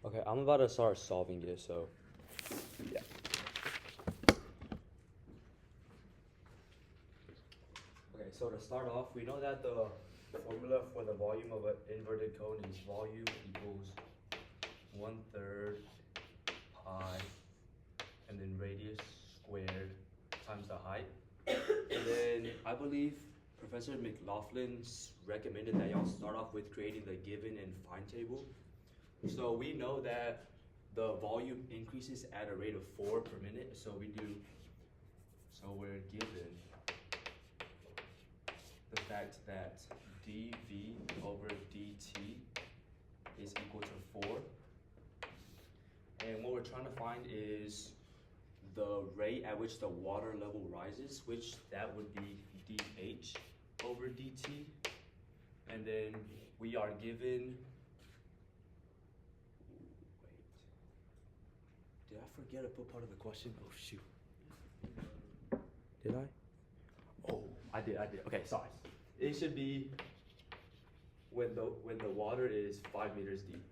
Okay, I'm about to start solving it, so so to start off, we know that the formula for the volume of an inverted cone is volume equals 1/3 pi and then radius squared times the height. And then I believe Professor McLaughlin recommended that y'all start off with creating the given and find table. So we know that the volume increases at a rate of 4 per minute. So we're given the fact that dV over dt is equal to 4. And what we're trying to find is the rate at which the water level rises, which that would be dH over dt. And then we are given, wait, did I forget to put part of the question? Oh shoot. Did I? Oh, I did. Okay, sorry. It should be when the water is 5 meters deep.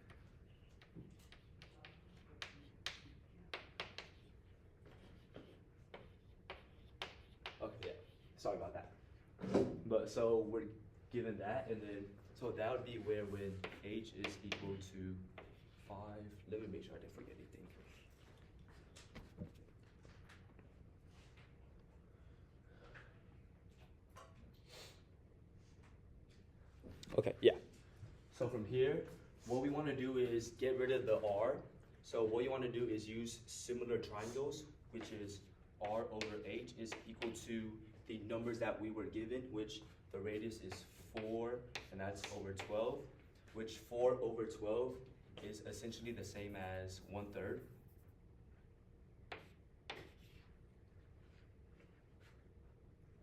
Okay, yeah. Sorry about that. But so we're given that, and then so that would be where when H is equal to 5. Let me make sure I didn't forget anything. Okay, yeah. So from here, what we want to do is get rid of the R. So what you want to do is use similar triangles, which is R over H is equal to the numbers that we were given, which the radius is 4, and that's over 12, which 4 over 12 is essentially the same as 1/3.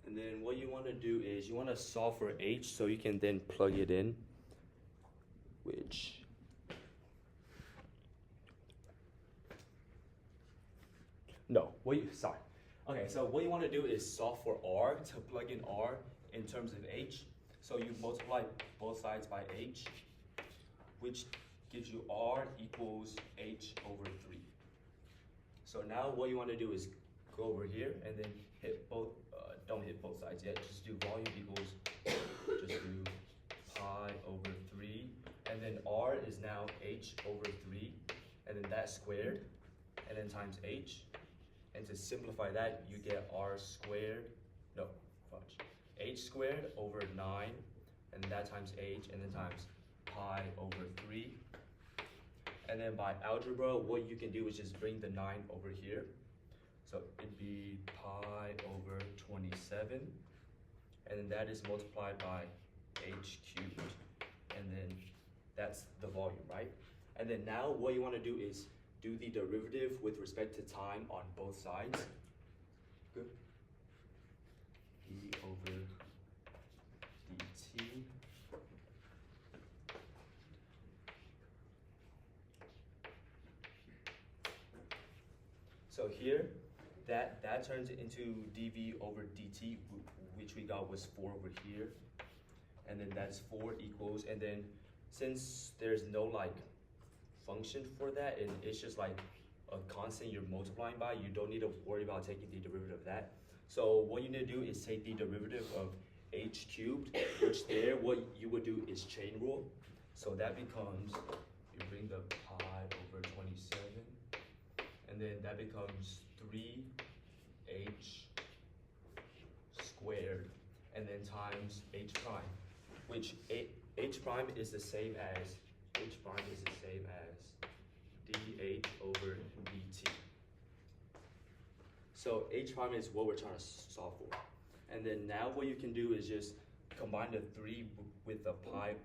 And then what you want to do is you want to solve for H so you can then plug it in, which no, sorry. Okay, so what you want to do is solve for R to plug in R in terms of H. So you multiply both sides by H, which gives you R equals H over 3. So now what you want to do is go over here and then hit both, don't hit both sides yet, just do volume equals, just do pi over 3, and then R is now H over 3, and then that squared, and then times H, and to simplify that, you get R squared, no, fudge, H squared over 9, and that times H, and then times pi over 3. And then by algebra, what you can do is just bring the 9 over here. So it'd be pi over 27, and then that is multiplied by H cubed, and then that's the volume, right? And then now what you want to do is do the derivative with respect to time on both sides. Good. E over dt. So here, that turns into dV over dt, which we got was 4 over here. And then that's 4 equals, and then since there's no like function for that, and it's just like a constant you're multiplying by, you don't need to worry about taking the derivative of that. So what you need to do is take the derivative of H cubed, which there what you would do is chain rule. So that becomes, you bring the pi over 27, and then that becomes 3h squared, and then times h prime, which h prime is the same as dh over dt. So h prime is what we're trying to solve for. And then now what you can do is just combine the 3 with the pi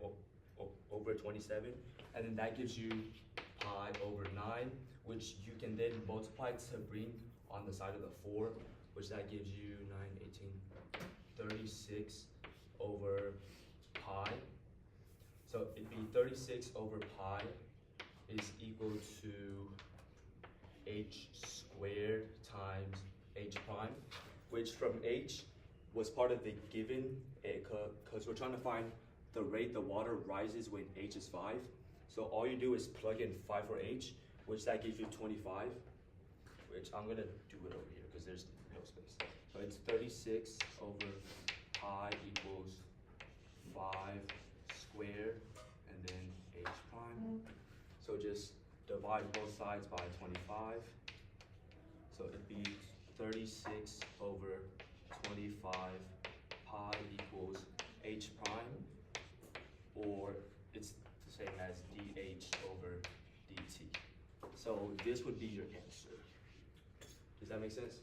over 27, and then that gives you pi over 9, which you can then multiply to bring on the side of the 4, which that gives you 9, 18, 36 over pi. So it'd be 36 over pi is equal to h squared times h prime, which from h was part of the given, because we're trying to find the rate the water rises when h is 5. So all you do is plug in 5 for h, which that gives you 25, which I'm gonna do it over here because there's no space. So it's 36 over pi equals 5 squared and then h prime. So just divide both sides by 25. So it'd be 36 over 25 pi equals h prime, or it's the same as dh over dt. So this would be your answer. Does that make sense?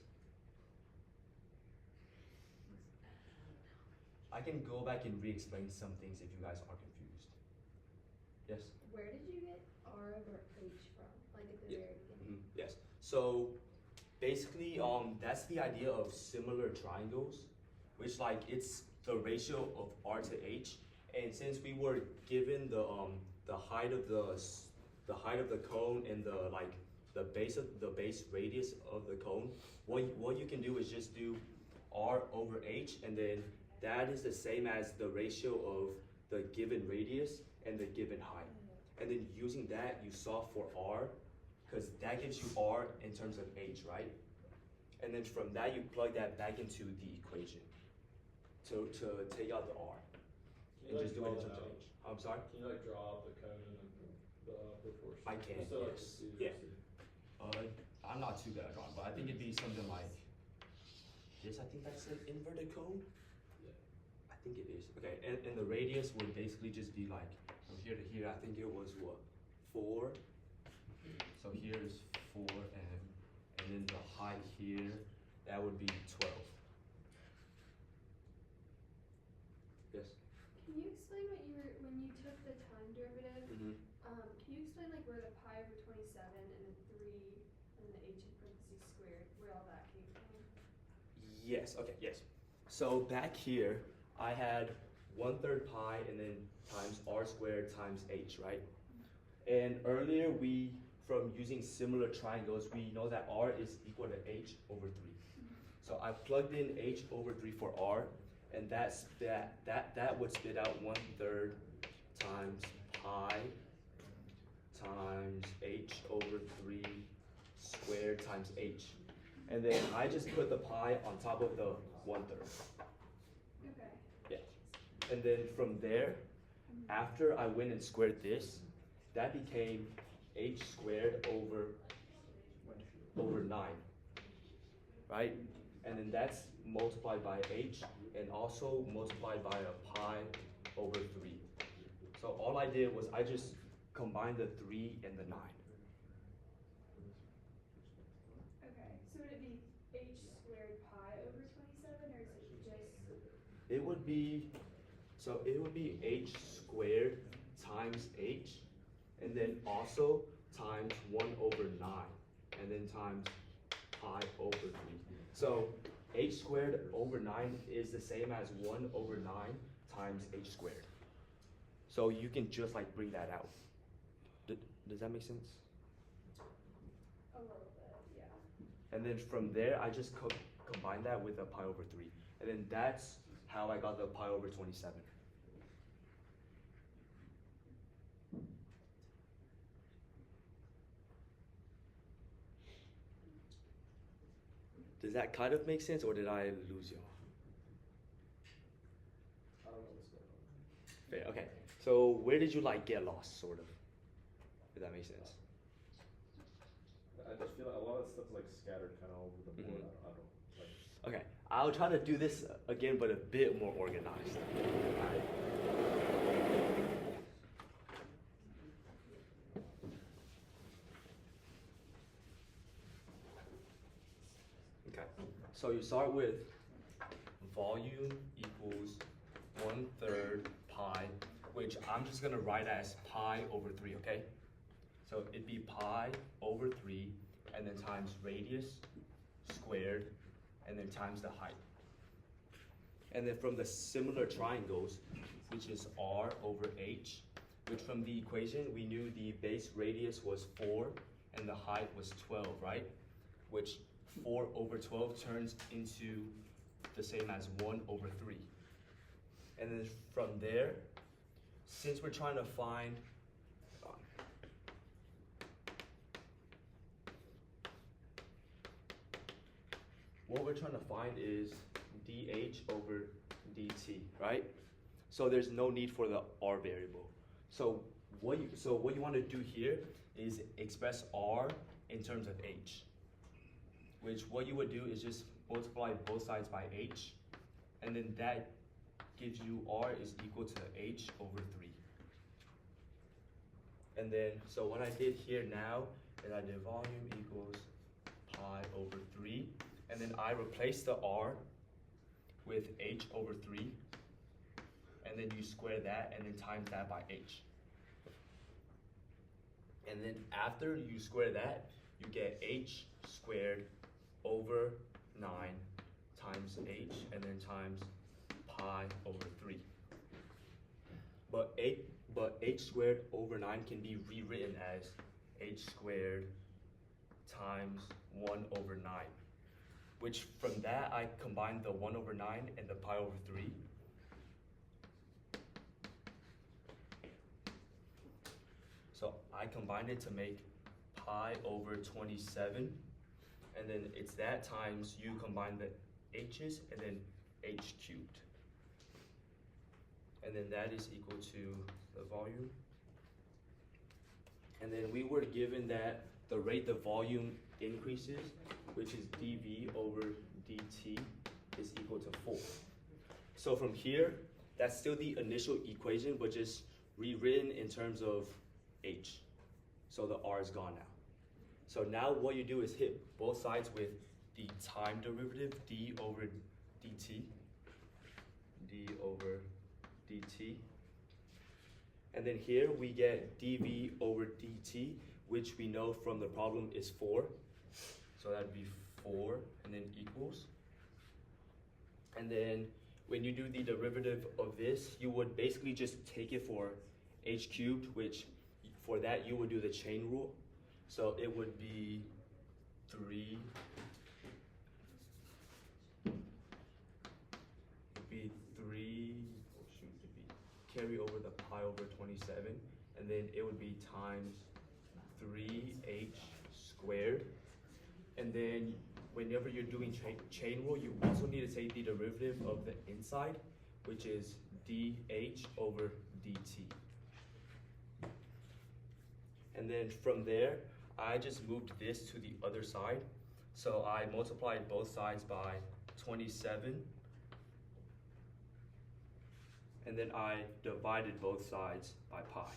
I can go back and re-explain some things if you guys are confused. Yes? Where did you get R over H from? Like at the very beginning? Yes. So basically, that's the idea of similar triangles, which like it's the ratio of R to H. And since we were given the height of the height of the cone and the base radius of the cone, what you can do is just do R over H, and then that is the same as the ratio of the given radius and the given height. And then using that, you solve for R, because that gives you R in terms of H, right? And then from that, you plug that back into the equation to take out the R. And just do it in terms of H. I'm sorry? Can you like draw up the cone and the proportion? I can, Just so I yes. see, Yeah. see. I'm not too good at drawing, but I think it'd be something like this. I think that's an inverted cone. Yeah. I think it is. Okay, and the radius would basically just be like from here to here. I think it was what, 4. So here is 4 and then the height here, that would be 12. Yes. Can you explain what you were, when you took the time derivative, can you explain like where the pi over 27 and the 3 and the h in parentheses squared, where all that came from? Yes, okay, yes. So back here, I had 1/3 pi and then times r squared times h, right? And earlier from using similar triangles, we know that r is equal to h over 3. So I plugged in h over 3 for r, and that would spit out 1/3 times pi times h over 3 squared times h. And then I just put the pi on top of the 1/3. Okay. Yeah. And then from there, after I went and squared this, that became h squared over 9, right? And then that's multiplied by h and also multiplied by a pi over 3. So all I did was I just combined the 3 and the 9. Okay, so would it be h squared pi over 27, or is it just? It would be h squared times h, and then also times 1 over 9, and then times pi over 3. So h squared over 9 is the same as 1 over 9 times h squared. So you can just like bring that out. Does that make sense? A little bit, yeah. And then from there, I just combine that with a pi over 3. And then that's how I got the pi over 27. Does that kind of make sense, or did I lose y'all? I don't know what's going on. Fair, okay. So where did you like get lost, sort of? If that makes sense. I just feel like a lot of stuff is like scattered kind of all over the board. Mhm. I don't like. Okay, I'll try to do this again, but a bit more organized. Alright. Okay, so you start with volume equals 1/3 pi, which I'm just gonna write as pi over 3, okay? So it'd be pi over 3, and then times radius squared, and then times the height. And then from the similar triangles, which is r over h, which from the equation, we knew the base radius was 4, and the height was 12, right? Which 4 over 12 turns into the same as 1 over 3. And then from there, since we're trying to find what we're trying to find is dh over dt, right? So there's no need for the r variable. So what you want to do here is express r in terms of h, which what you would do is just multiply both sides by h, and then that gives you r is equal to h over 3. And then, so what I did here now is I did volume equals pi over 3, and then I replaced the r with h over 3, and then you square that and then times that by h. And then after you square that, you get h squared over 9 times h, and then times pi over 3. But h squared over 9 can be rewritten as h squared times 1 over 9, which from that I combined the 1 over 9 and the pi over 3. So I combined it to make pi over 27, and then it's that times you combine the h's and then h cubed. And then that is equal to the volume. And then we were given that the rate the volume increases, which is dv over dt, is equal to 4. So from here, that's still the initial equation, but just rewritten in terms of h. So the r is gone now. So now what you do is hit both sides with the time derivative, d over dt, d over dt. And then here we get dv over dt, which we know from the problem is 4. So that'd be 4 and then equals. And then when you do the derivative of this, you would basically just take it for h cubed, which for that you would do the chain rule. So it would be 3, carry over the pi over 27, and then it would be times 3h squared. And then whenever you're doing chain rule, you also need to take the derivative of the inside, which is dh over dt. And then from there, I just moved this to the other side. So I multiplied both sides by 27, and then I divided both sides by pi.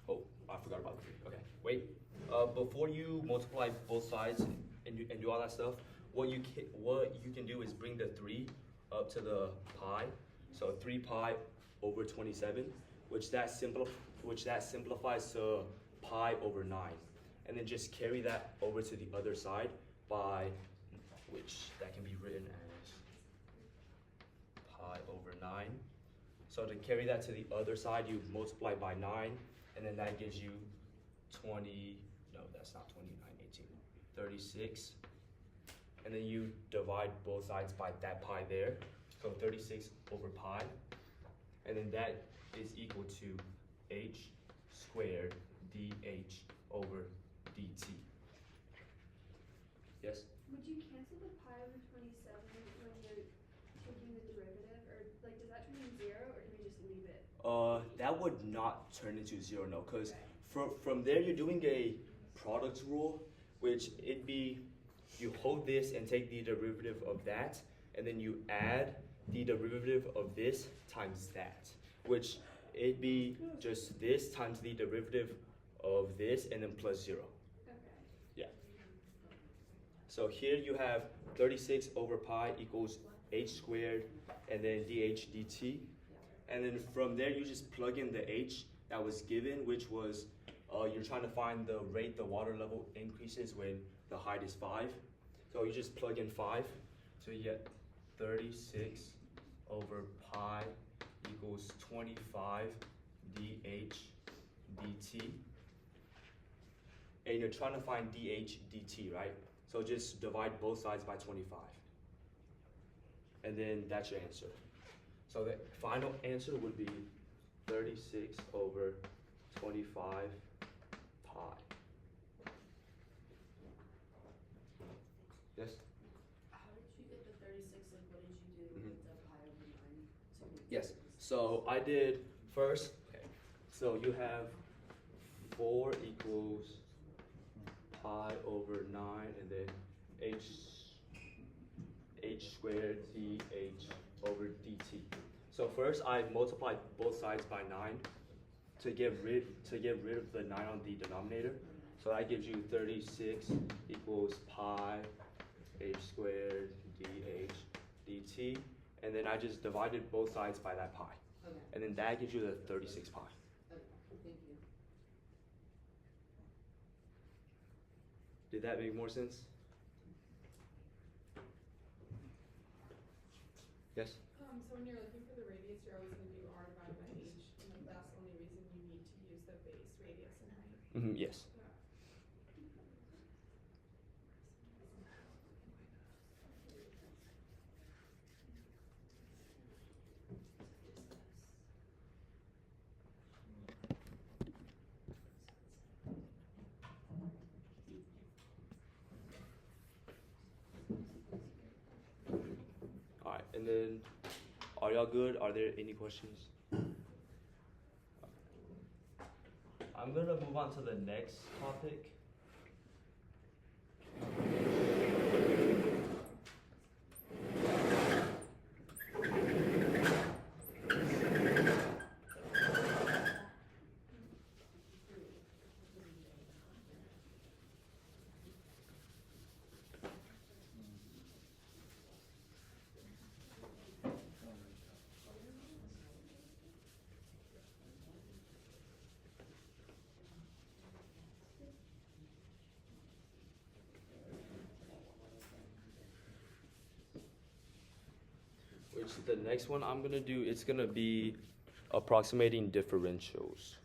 Oh, I forgot about the 3. Okay, wait. Before you multiply both sides and do all that stuff, what you can do is bring the 3 up to the pi. So 3 pi over 27, which that simplifies to pi over 9. And then just carry that over to the other side by, which that can be written as pi over 9. So to carry that to the other side, you multiply by 9, and then that gives you 20, no, that's not 29, 18, 36. And then you divide both sides by that pi there. So 36 over pi. And then that is equal to h squared dh over dt. Yes? Would you cancel the pi over 27 when you're taking the derivative? Or like, does that turn into 0, or do we just leave it? That would not turn into 0, no, because from there you're doing a product rule, which it'd be, you hold this and take the derivative of that, and then you add the derivative of this times that, which it'd be just this times the derivative of this and then plus 0. Okay. Yeah. So here you have 36 over pi equals h squared and then dh dt. And then from there you just plug in the h that was given, which was you're trying to find the rate the water level increases when the height is 5. So you just plug in 5. So you get 36 over pi equals 25 dh dt. And you're trying to find dh dt, right? So just divide both sides by 25. And then that's your answer. So the final answer would be 36 over 25 pi. Yes? How did you get the 36? Like, what did you do with the pi over 9 to make Yes. 36? So I did first. Okay. So you have 4 equals pi over 9, and then h squared dh over dt. So first I multiplied both sides by 9 to get rid of the 9 on the denominator. So that gives you 36 equals pi h squared dh dt, and then I just divided both sides by that pi, Okay. and then that gives you the 36 pi. Okay. Thank you. Did that make more sense? Yes? So when you're looking for the radius, you're always going to do r divided by h, and like that's the only reason you need to use the base, radius, and height. Yes. All right, and then, are y'all good? Are there any questions? I'm gonna move on to the next topic. Which the next one I'm gonna do, it's gonna be approximating differentials.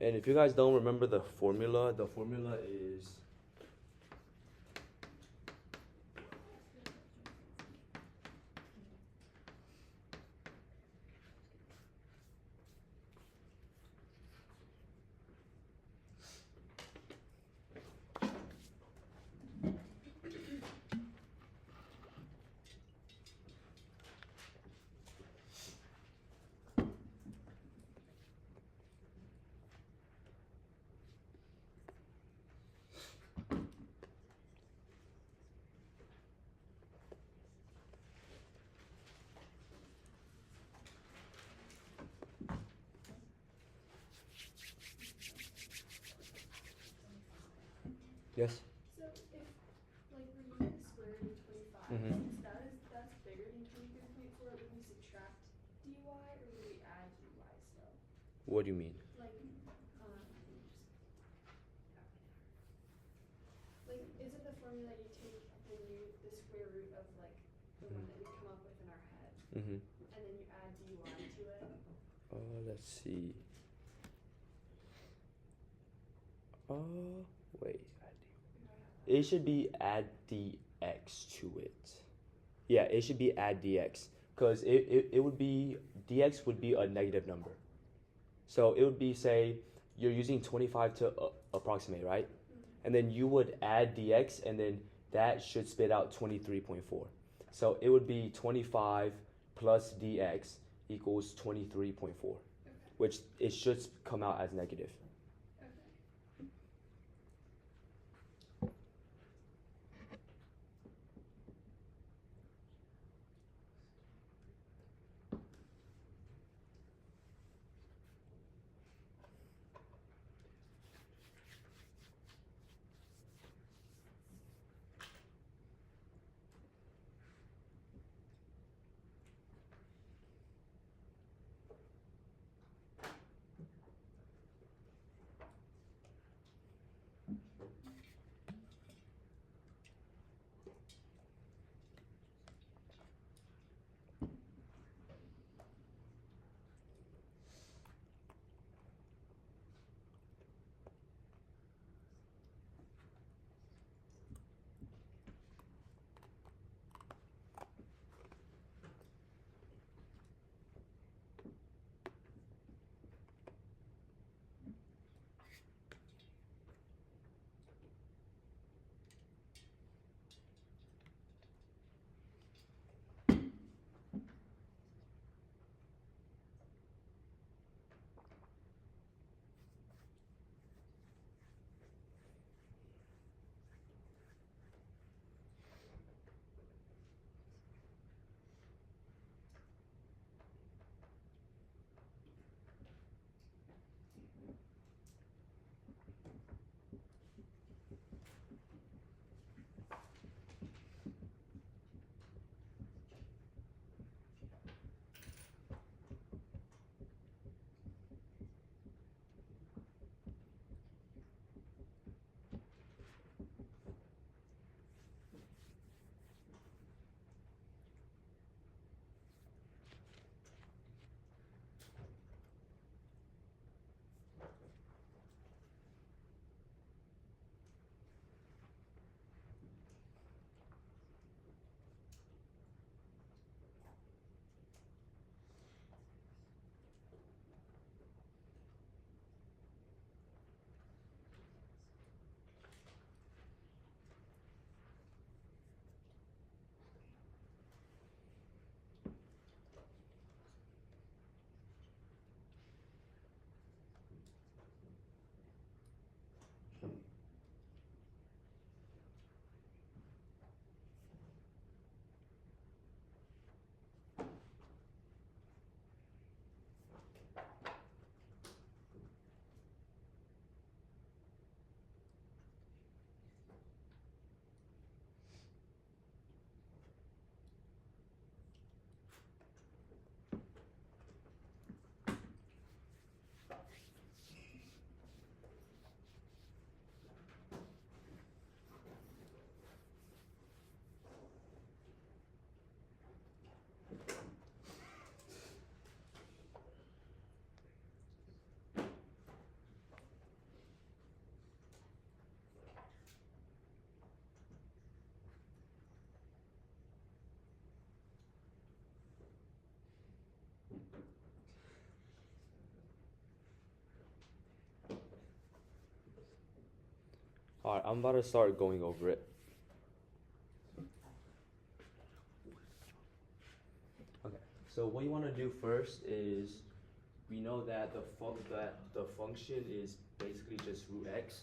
And if you guys don't remember the formula is yes. So if, like, we're using square root of 25, Mhm. since that's bigger than 23.4, would we subtract dy, or would we add dy still? What do you mean? Like, like, isn't the formula you take the square root of, like, the one that we come up with in our head, Mm-hmm. and then you add dy to it? Let's see. Wait. It should be add dx to it. Yeah, it should be add dx. Because it would be, dx would be a negative number. So it would be, say, you're using 25 to approximate, right? And then you would add dx, and then that should spit out 23.4. So it would be 25 plus dx equals 23.4, Okay. which it should come out as negative. Okay. Alright, I'm about to start going over it. Okay, so what you want to do first is, we know that the function is basically just root x.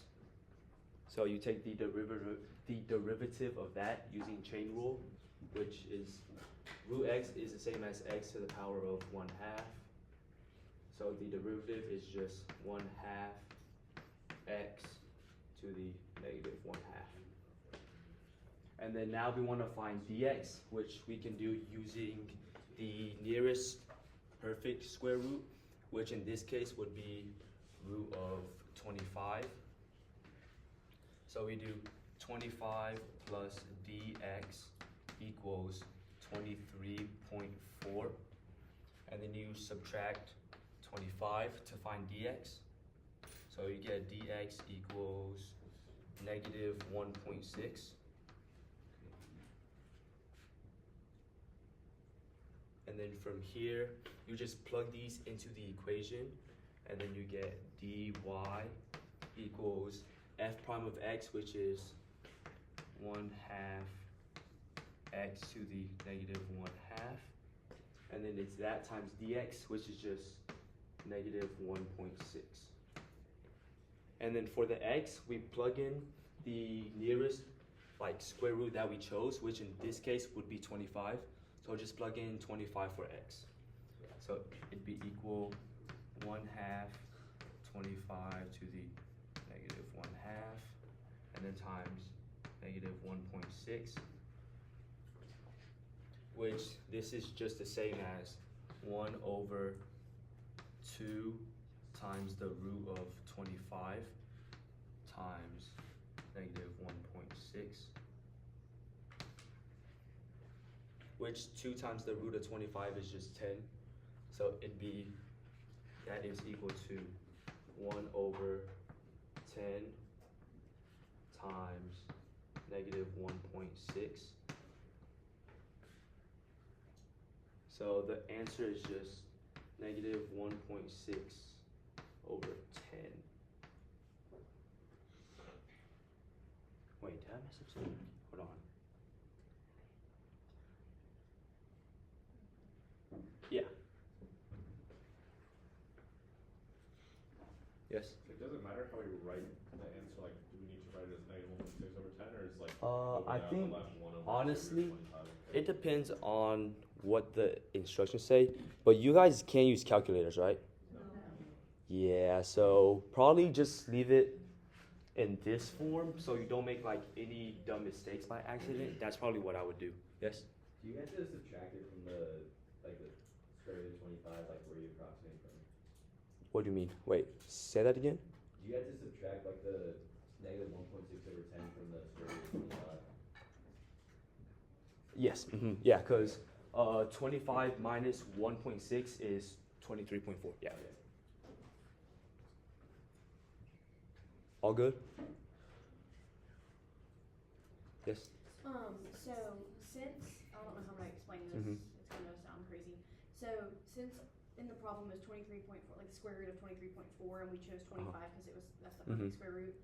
So you take the derivative of that using chain rule, which is root x is the same as x to the power of 1/2. So the derivative is just 1/2 x to the negative 1/2. And then now we want to find dx, which we can do using the nearest perfect square root, which in this case would be root of 25. So we do 25 plus dx equals 23.4. And then you subtract 25 to find dx. So you get dx equals negative 1.6. And then from here, you just plug these into the equation, and then you get dy equals f prime of x, which is 1/2 x to the negative 1/2. And then it's that times dx, which is just negative 1.6. And then for the x, we plug in the nearest square root that we chose, which in this case would be 25. So just plug in 25 for x. So it'd be equal 1/2 25 to the negative 1/2, and then times negative 1.6, which this is just the same as 1/2 times the root of 25 times negative 1.6, which 2 times the root of 25 is just 10. So it'd be, that is equal to 1/10 times negative 1.6. So the answer is just negative 1.6 over 10. Wait, did I mess up something? Hold on. Yeah. Yes. It doesn't matter how we write the answer, like, do we need to write it as negative 1.6 over 10, or is like, I open out the think, left 1 over honestly, 25? it depends on what the instructions say, but you guys can't use calculators, right? No. Yeah, so probably just leave it in this form so you don't make any dumb mistakes by accident. That's probably what I would do. Yes? Do you have to subtract it from the square root of 25, where you approximate from? What do you mean? Wait, say that again? Do you have to subtract the negative 1.6 over 10 from the square root of 25? Yes. Yeah, because 25 minus 1.6 is 23.4. Yeah. Okay. All good? Yes? So since, I don't know how I'm gonna explain this, Mhm. it's gonna sound crazy. So since in the problem is 23.4, the square root of 23.4, and we chose 25 because that's the perfect square root,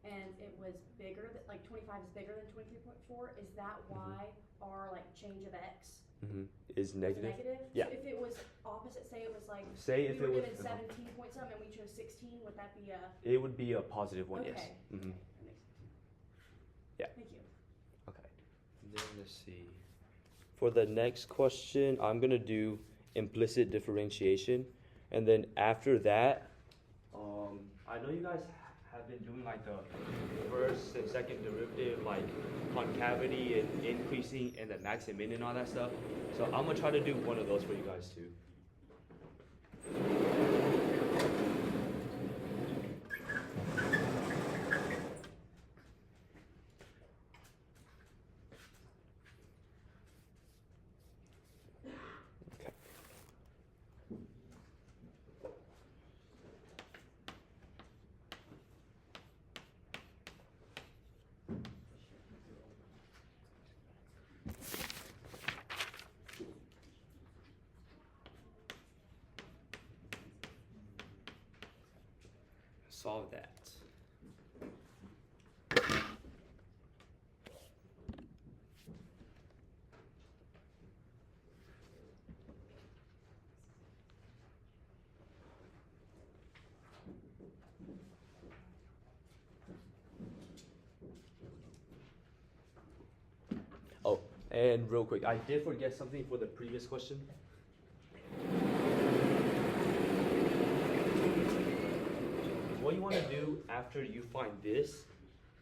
and it was bigger, 25 is bigger than 23.4, is that why our change of x Is was negative? negative? Yeah. So if it was opposite, say it was Say if we were it was, given 17 point something and we chose 16, would that be a? it would be a positive one, yes. Okay. Mhm. Okay, that makes sense. Yeah. Thank you. Okay. Then let's see. For the next question, I'm gonna do implicit differentiation, and then after that, I know you guys have been doing the first and second derivative, concavity and increasing and the max and min and all that stuff. So I'm gonna try to do one of those for you guys too. Solve that. And real quick, I did forget something for the previous question. What you want to do after you find this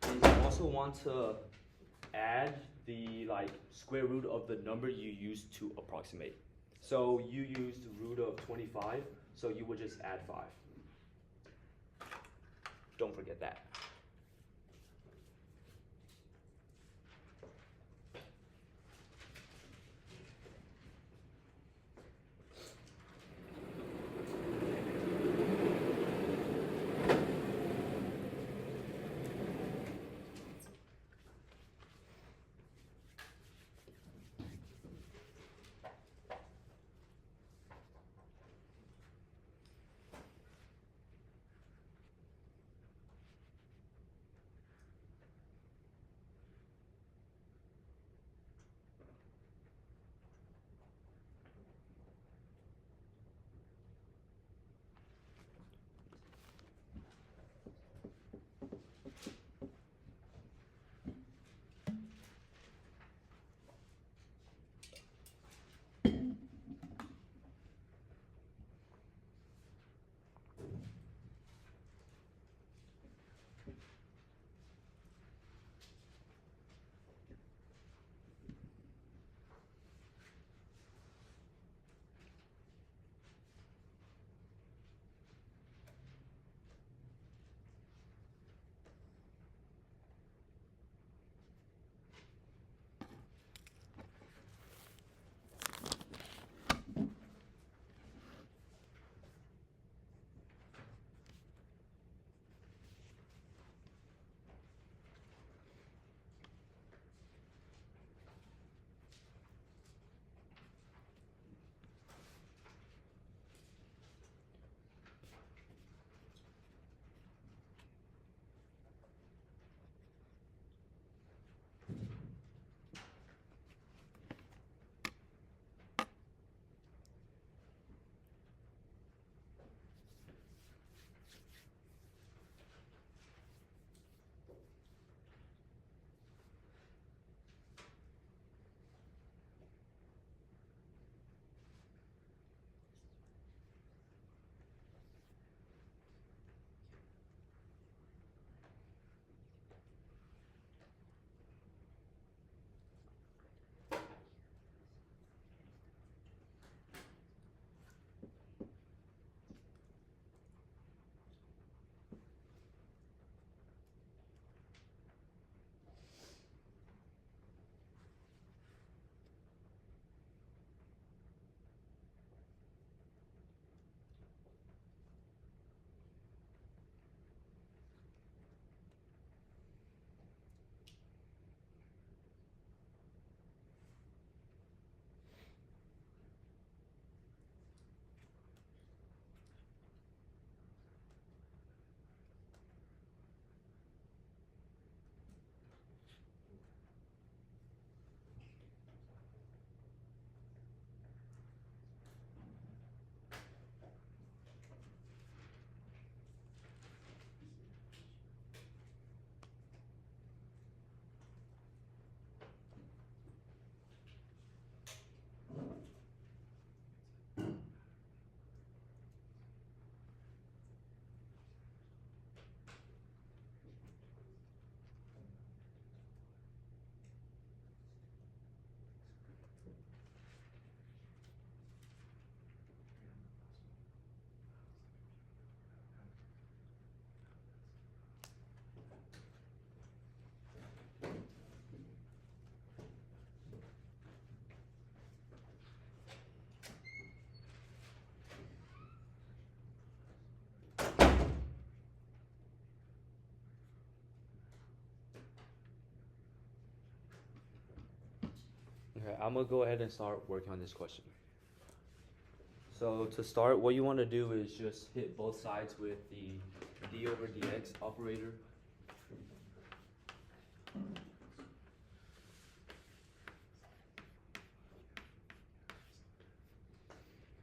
is you also want to add the square root of the number you used to approximate. So you used root of 25, so you would just add 5. Don't forget that. Okay, I'm gonna go ahead and start working on this question. So to start, what you want to do is just hit both sides with the d over dx operator.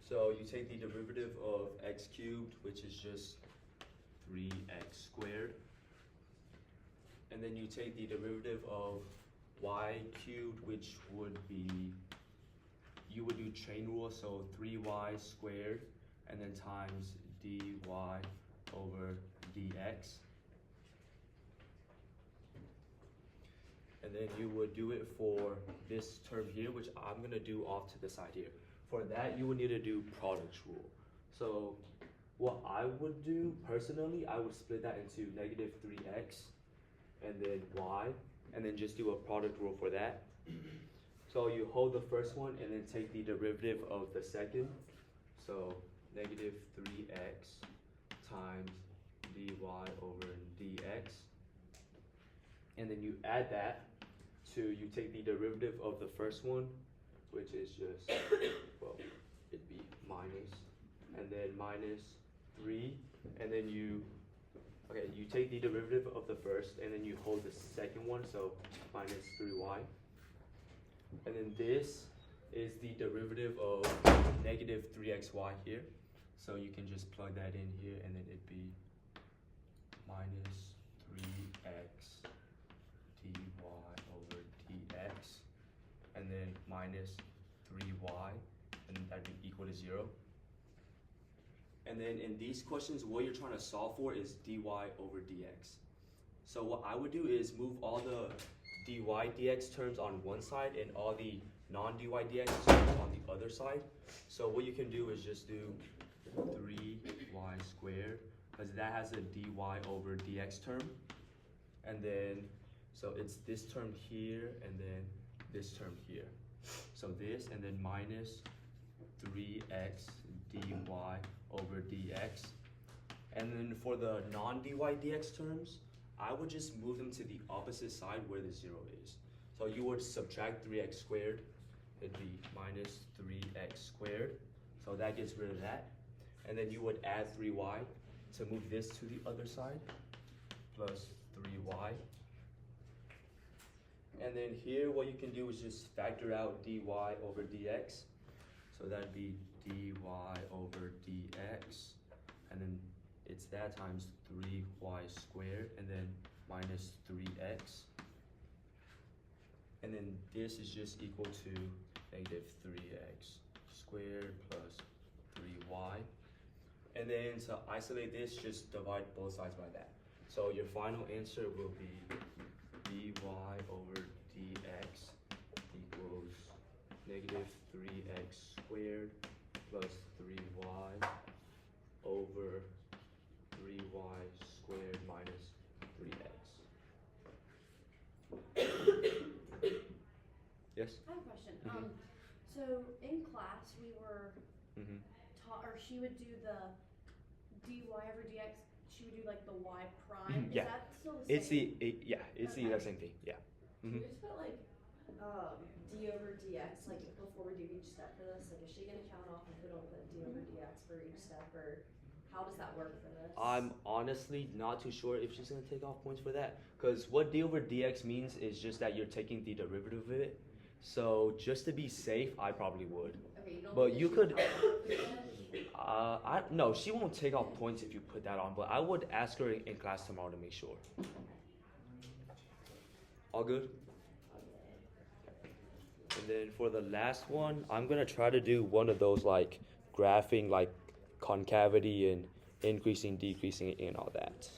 So you take the derivative of x cubed, which is just 3x squared. And then you take the derivative of y cubed, which would be, you would do chain rule, so 3y squared, and then times dy over dx. And then you would do it for this term here, which I'm gonna do off to the side here. For that, you would need to do product rule. So what I would do personally, I would split that into negative 3x and then y, and then just do a product rule for that. So you hold the first one and then take the derivative of the second. So negative 3x times dy over dx. And then you add that to, you take the derivative of the first one, which is just, well, it'd be minus, and then minus 3, and then you take the derivative of the first, and then you hold the second one, so minus 3y. And then this is the derivative of negative 3xy here. So you can just plug that in here, and then it'd be minus 3x dy over dx, and then minus 3y, and that'd be equal to 0. And then in these questions, what you're trying to solve for is dy over dx. So what I would do is move all the dy dx terms on one side and all the non-dy dx terms on the other side. So what you can do is just do 3y squared, because that has a dy over dx term. And then, so it's this term here and then this term here. So this and then minus 3x dy over dx. And then for the non-dy dx terms, I would just move them to the opposite side where the 0 is. So you would subtract 3x squared, it'd be minus 3x squared. So that gets rid of that. And then you would add 3y to move this to the other side, plus 3y. And then here, what you can do is just factor out dy over dx. So that'd be dy over dx, and then it's that times 3y squared, and then minus 3x. And then this is just equal to negative 3x squared plus 3y. And then to isolate this, just divide both sides by that. So your final answer will be dy over dx equals negative 3x squared plus 3y over 3y squared minus 3x. Yes? I have a question. Mhm. So in class we were Mm-hmm. taught, or she would do the dy over dx. She would do like the y prime. Yeah. Is that still the same? It's it's the exact same thing. Yeah. Can Mhm. we just put like, d over dx, like before we do each step for this, like is she gonna count off if we don't put d over dx for each step, or how does that work for this? I'm honestly not too sure if she's gonna take off points for that, because what d over dx means is just that you're taking the derivative of it. So just to be safe, I probably would. Okay, you don't But think you she could. count off for that? No, she won't take off points if you put that on. But I would ask her in class tomorrow to make sure. All good. And then for the last one, I'm gonna try to do one of those like graphing, like concavity and increasing, decreasing, and all that.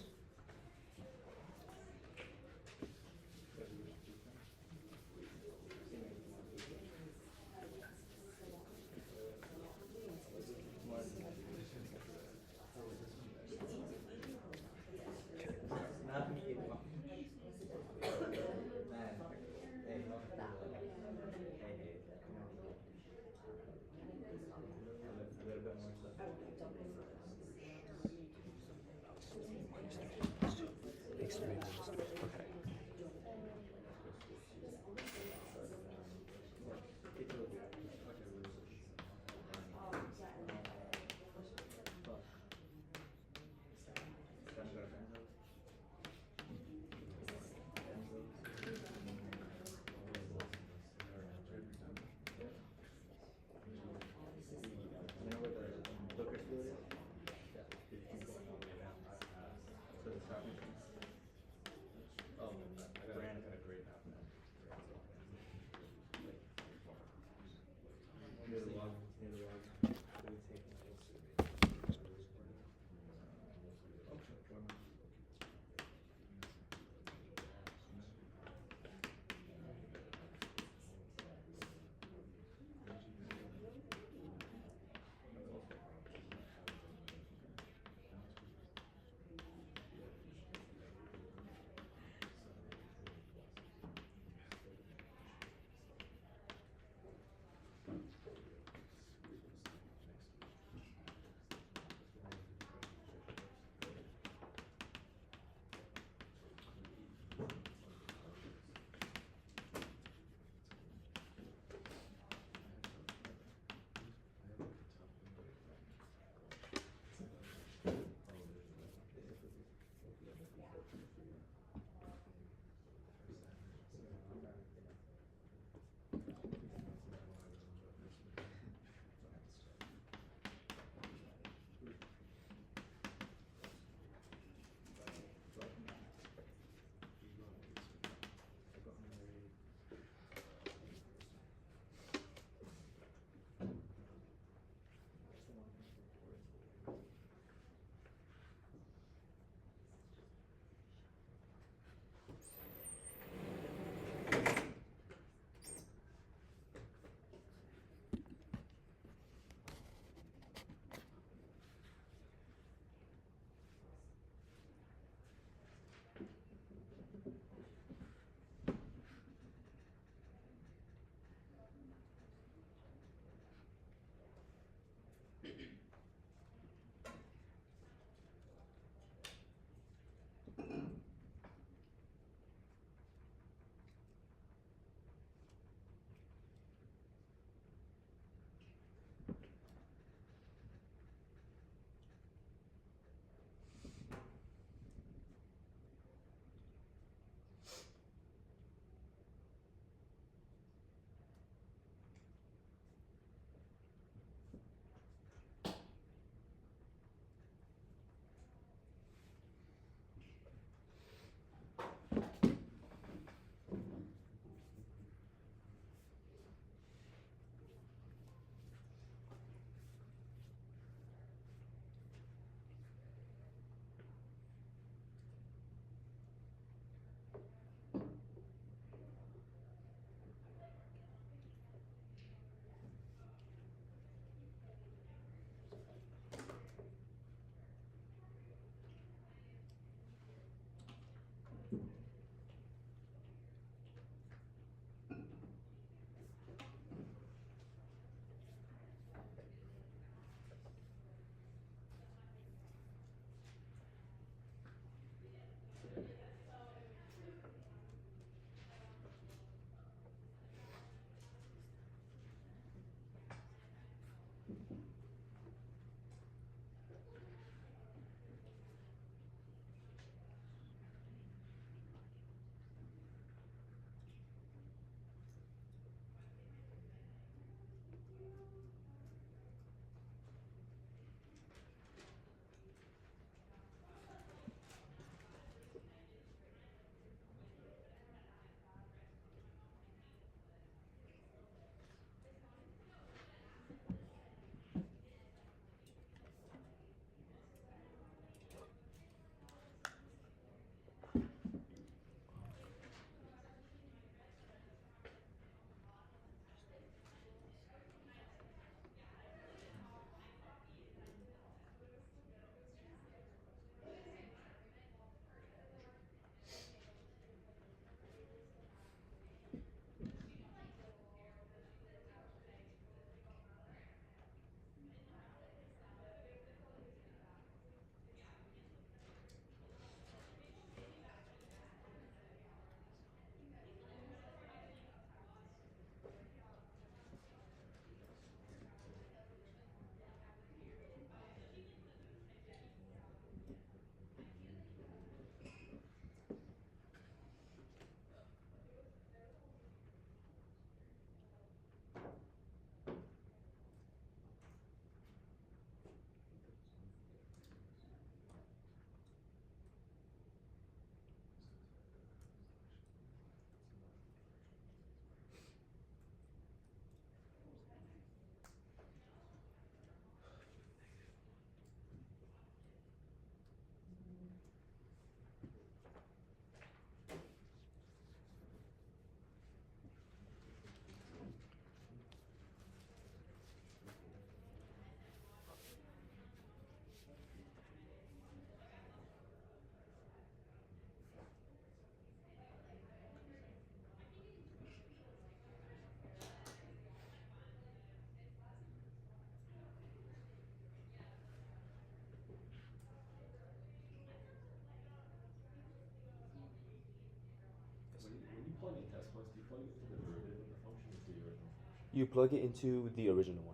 points, do you plug it into the derivative of the function or to the original function? You plug it into the original one.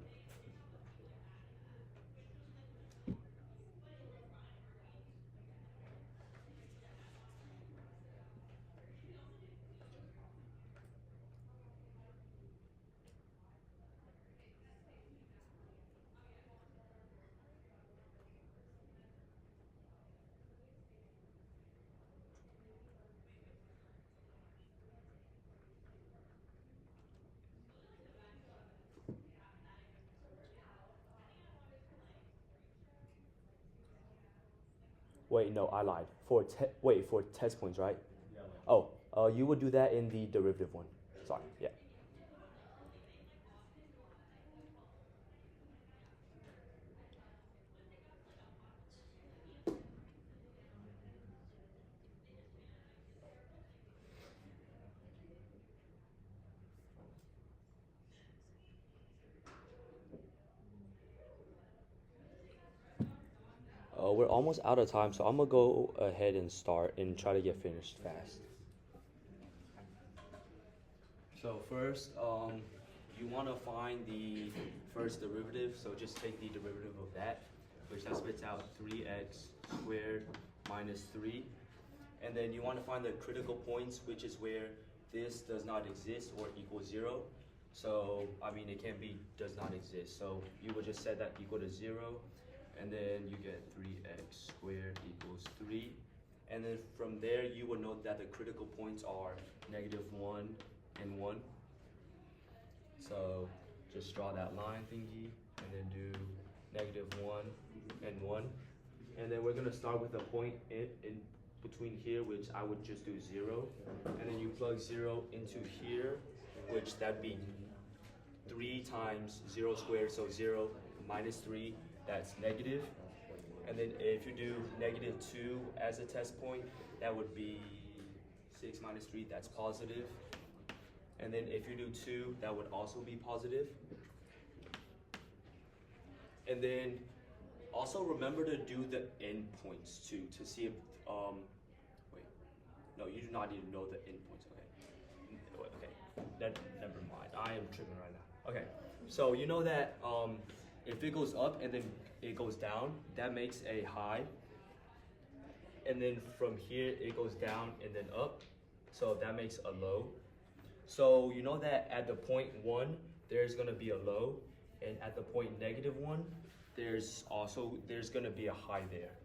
Wait, no, I lied. For test points, right? Yeah, like, Oh, you would do that in the derivative one. Sorry, yeah. We're almost out of time, so I'm gonna go ahead and start and try to get finished fast. So first, you want to find the first derivative. So just take the derivative of that, which that spits out 3x squared minus 3. And then you want to find the critical points, which is where this does not exist or equals 0. So, I mean, it can't be does not exist. So you would just set that equal to 0. And then you get 3x squared equals 3. And then from there, you will note that the critical points are -1 and 1. So just draw that line thingy and then do -1 and 1. And then we're gonna start with a point in between here, which I would just do 0. And then you plug 0 into here, which that'd be 3 times 0 squared, so 0 minus 3, that's negative. And then if you do -2 as a test point, that would be 6 minus 3, that's positive. And then if you do 2, that would also be positive. And then also remember to do the endpoints too, to see if, wait, no, you do not need to know the endpoints, okay. Never mind, I am tripping right now. Okay, so you know that if it goes up and then it goes down, that makes a high. And then from here, it goes down and then up, so that makes a low. So you know that at the point 1, there's gonna be a low, and at the point -1, there's gonna be a high there.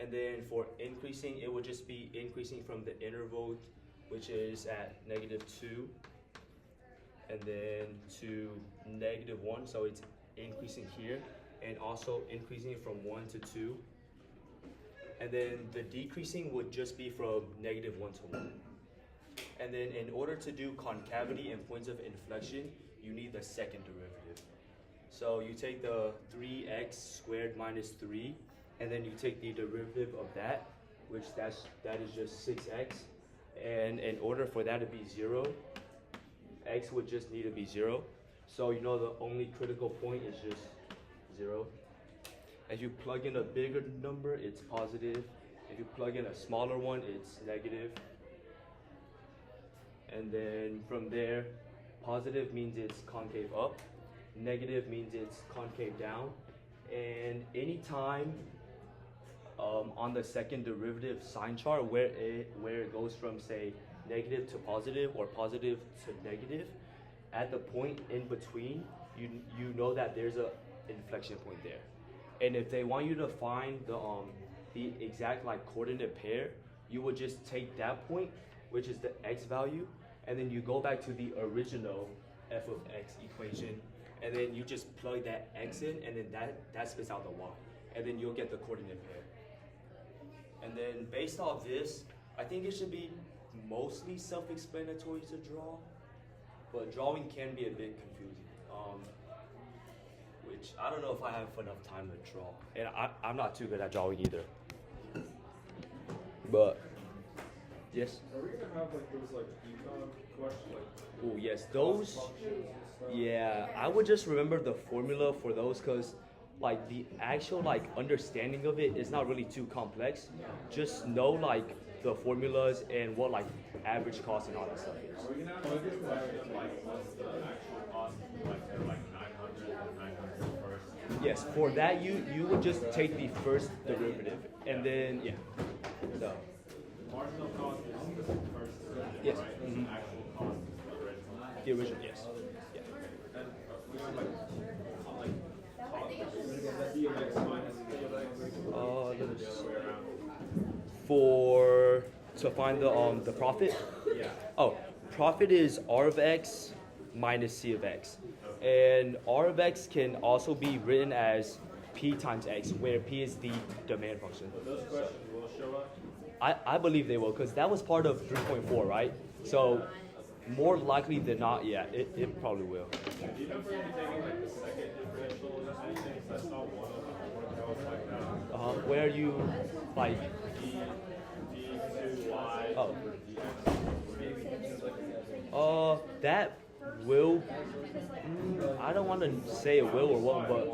And then for increasing, it would just be increasing from the interval, which is at -2, and then to -1, so it's increasing here, and also increasing from 1 to 2. And then the decreasing would just be from -1 to 1. And then in order to do concavity and points of inflection, you need the second derivative. So you take the 3x squared minus 3, and then you take the derivative of that, which that is just 6x. And in order for that to be 0, x would just need to be 0. So you know the only critical point is just 0. If you plug in a bigger number, it's positive. If you plug in a smaller one, it's negative. And then from there, positive means it's concave up, negative means it's concave down. And anytime on the second derivative sign chart where it goes from, say, negative to positive or positive to negative, at the point in between, you know that there's a inflection point there. And if they want you to find the exact like coordinate pair, you would just take that point, which is the x value, and then you go back to the original f of x equation, and then you just plug that x in, and then that spits out the y, and then you'll get the coordinate pair. And then based off this, I think it should be mostly self-explanatory to draw, but drawing can be a bit confusing. Which I don't know if I have enough time to draw, and I'm not too good at drawing either. But yes. Are we gonna have like those like econ questions, like Oh yes, those. functions and stuff? Yeah, I would just remember the formula for those, cause like the actual like understanding of it is not really too complex. Just know like the formulas and what like average cost and all that stuff is. Are we gonna have like a question of like what's the actual cost, like they're like 900 and 900 first? Yes, for that you would just take the first derivative and then yeah. So Marginal cost is the first derivative, Yes. right? Mhm. The actual cost is the original. the original yes. Yeah. And we have like C of x minus C of x. Let me The just- other way around. For to find the profit. Yeah. Oh, profit is R of x minus C of x. And R of x can also be written as P times x, where P is the demand function. But those questions will show up. I believe they will, because that was part of 3.4, right? So more likely than not, yeah, it probably will. Do you know if we're gonna be taking like the second differential or anything? 'Cause I saw one of them where it was like Where you like d2y Oh. over dx. that will I don't want to say it will or won't, but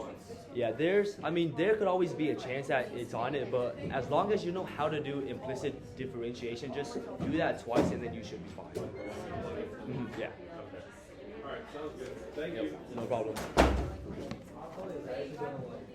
yeah, there could always be a chance that it's on it, but as long as you know how to do implicit differentiation, just do that twice and then you should be fine. Yeah, Alright, sounds good. Thank you. no problem. I was actually gonna like